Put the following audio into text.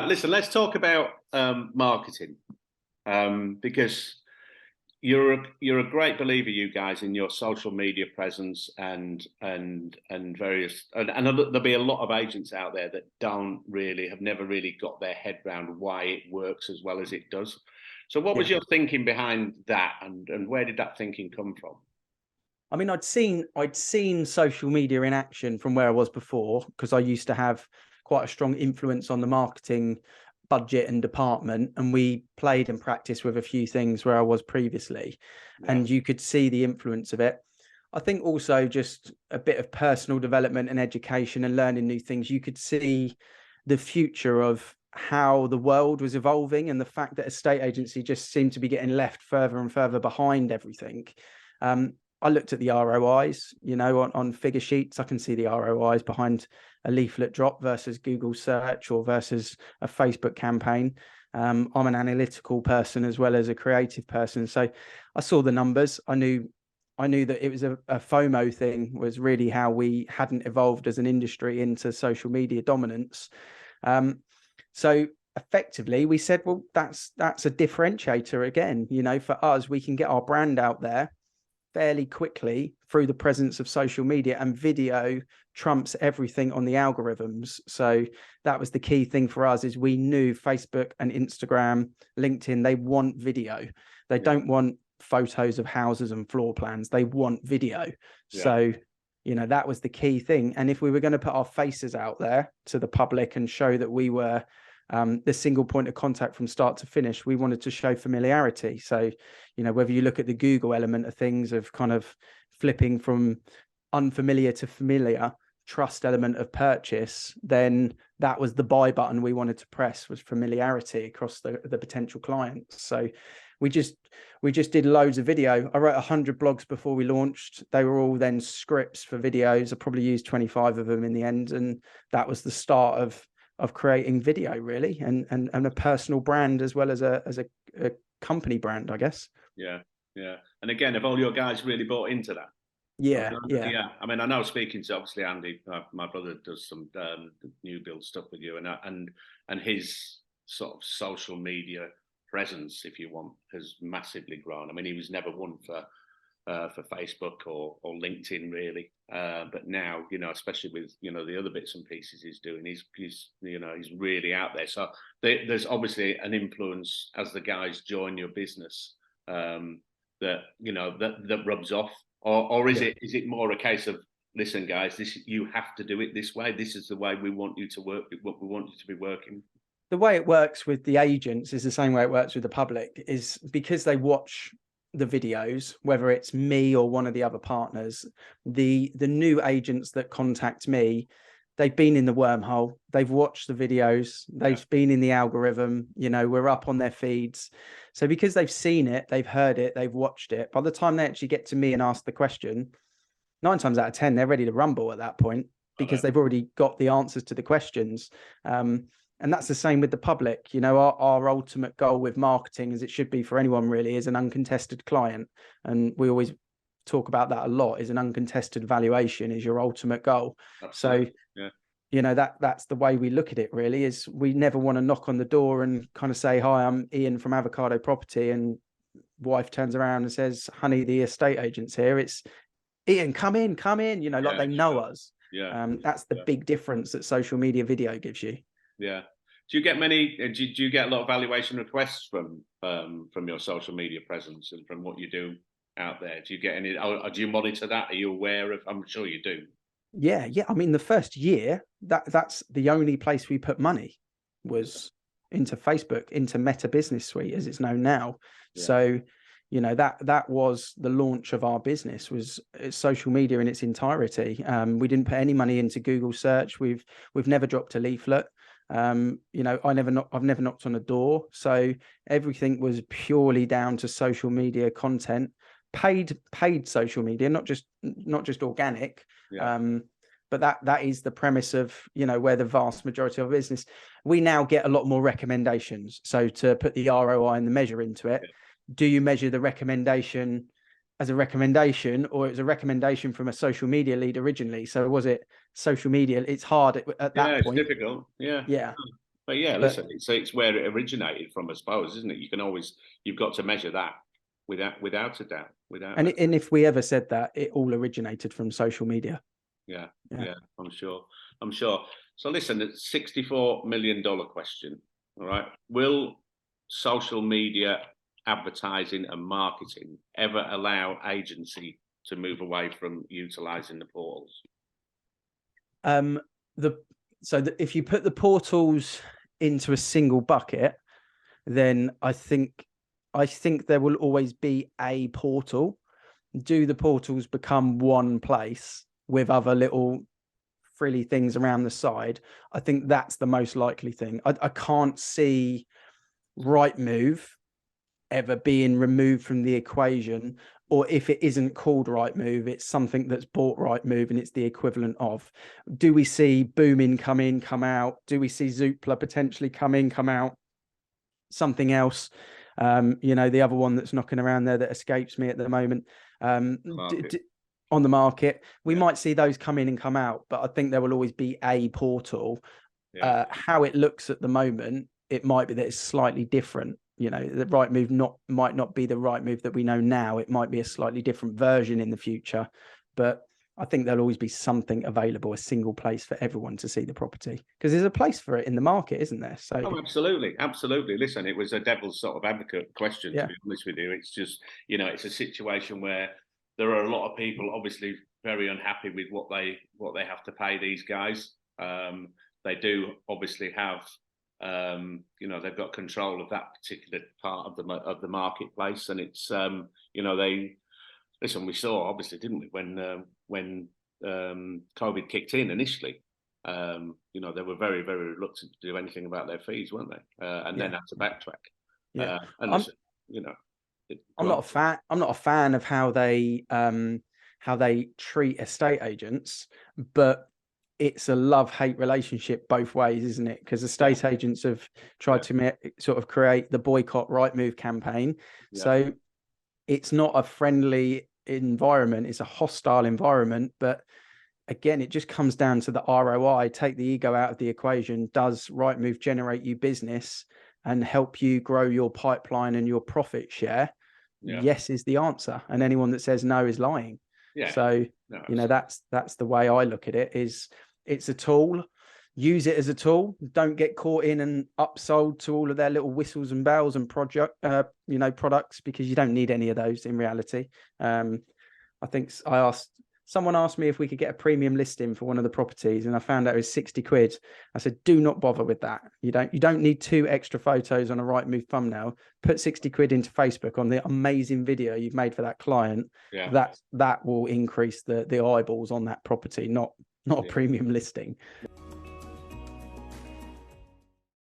Listen, let's talk about marketing, because you're a great believer, you guys, in your social media presence and various and there'll be a lot of agents out there that have never really got their head around why it works as well as it does. So what was your thinking behind that, and where did that thinking come from? I mean, I'd seen social media in action from where I was before, because I used to have quite a strong influence on the marketing budget and department, and we played and practiced with a few things where I was previously, and you could see the influence of it. I think also just a bit of personal development and education and learning new things. You could see the future of how the world was evolving, and the fact that estate agency just seemed to be getting left further and further behind everything. I looked at the ROIs, on figure sheets. I can see the ROIs behind a leaflet drop versus Google search or versus a Facebook campaign. I'm an analytical person as well as a creative person. So I saw the numbers. I knew that it was a FOMO thing, was really how we hadn't evolved as an industry into social media dominance. So effectively we said, well, that's a differentiator again. For us, we can get our brand out there fairly quickly through the presence of social media, and video trumps everything on the algorithms. So that was the key thing for us, is we knew Facebook and Instagram, LinkedIn, they want video. They don't want photos of houses and floor plans. They want video. So, that was the key thing. And if we were going to put our faces out there to the public and show that we were the single point of contact from start to finish, we wanted to show familiarity. So, whether you look at the Google element of things, of kind of flipping from unfamiliar to familiar, trust element of purchase, then that was the buy button we wanted to press, was familiarity across the potential clients. So we just did loads of video. I wrote 100 blogs before we launched. They were all then scripts for videos. I probably used 25 of them in the end, and that was the start of creating video, really, and a personal brand as well as a company brand, I guess. Yeah. And again, have all your guys really bought into that? Yeah. I mean, I know, speaking to obviously Andy, my brother does some new build stuff with you, and his sort of social media presence, if you want, has massively grown. I mean, he was never one for Facebook or LinkedIn really, but now, especially with the other bits and pieces he's doing, he's really out there. So there's obviously an influence as the guys join your business, that rubs off, or is it more a case of, listen guys, you have to do it this way, this is the way we want you to work, what we want you to be working? The way it works with the agents is the same way it works with the public, is because they watch the videos, whether it's me or one of the other partners, the new agents that contact me, they've been in the wormhole, they've watched the videos, they've been in the algorithm, we're up on their feeds. So because they've seen it, they've heard it, they've watched it, by the time they actually get to me and ask the question, 9 times out of 10 they're ready to rumble at that point, because they've already got the answers to the questions. And that's the same with the public. Our ultimate goal with marketing, as it should be for anyone really, is an uncontested client. And we always talk about that a lot, is an uncontested valuation is your ultimate goal. Absolutely. So, that's the way we look at it really, is we never want to knock on the door and kind of say, hi, I'm Ian from Avocado Property. And wife turns around and says, honey, the estate agent's here. It's Ian, come in, like they know us. That's the big difference that social media video gives you. Yeah. Do you get do you get a lot of valuation requests from your social media presence and from what you do out there? Do you get any, or do you monitor that? Are you aware of, I'm sure you do. Yeah. I mean, the first year, that's the only place we put money was into Facebook, into Meta Business Suite, as it's known now. So, that was the launch of our business, was social media in its entirety. We didn't put any money into Google search. We've never dropped a leaflet. I've never knocked on a door. So everything was purely down to social media content, paid social media, not just organic. But that is the premise of, where the vast majority of business. We now get a lot more recommendations. So to put the ROI and the measure into it, do you measure the recommendation as a recommendation, or it was a recommendation from a social media lead originally? So was it social media? It's hard at that point. It's difficult. Yeah. But yeah, But listen, it's where it originated from, I suppose, isn't it? You've got to measure that without a doubt. and if we ever said that, it all originated from social media. Yeah, I'm sure. So listen, the $64 million question. All right. Will social media advertising and marketing ever allow agency to move away from utilizing the portals? If you put the portals into a single bucket, then I think there will always be a portal. Do the portals become one place with other little frilly things around the side? I think that's the most likely thing. I can't see Rightmove ever being removed from the equation, or if it isn't called Rightmove, it's something that's bought Rightmove and it's the equivalent of. Do we see Boomin come in, come out? Do we see Zoopla potentially come in, come out? Something else, the other one that's knocking around there that escapes me at the moment, on the market, we might see those come in and come out, but I think there will always be a portal. How it looks at the moment, it might be that it's slightly different. The Rightmove might not be the Rightmove that we know now. It might be a slightly different version in the future, but I think there'll always be something available, a single place for everyone to see the property, because there's a place for it in the market, isn't there? So, absolutely. Listen, it was a devil's sort of advocate question, to be honest with you. It's just, it's a situation where there are a lot of people obviously very unhappy with what they have to pay these guys. They do obviously have, they've got control of that particular part of the marketplace, and it's, listen, we saw obviously, didn't we, when COVID kicked in initially, they were very, very reluctant to do anything about their fees, weren't they? And then had to backtrack. And listen, I'm not a fan of how they treat estate agents, but it's a love-hate relationship both ways, isn't it? Because estate agents have tried to sort of create the boycott Rightmove campaign. So it's not a friendly environment, it's a hostile environment. But again, it just comes down to the ROI. Take the ego out of the equation. Does Rightmove generate you business and help you grow your pipeline and your profit share? Yes is the answer, and anyone that says no is lying. That's the way I look at it. Is it's a tool. Use it as a tool. Don't get caught in and upsold to all of their little whistles and bells and products, because you don't need any of those in reality. I think someone asked me if we could get a premium listing for one of the properties, and I found out it was 60 quid. I said, do not bother with that. You don't need 2 extra photos on a Rightmove thumbnail. Put 60 quid into Facebook on the amazing video you've made for that client. That will increase the eyeballs on that property, not a premium listing.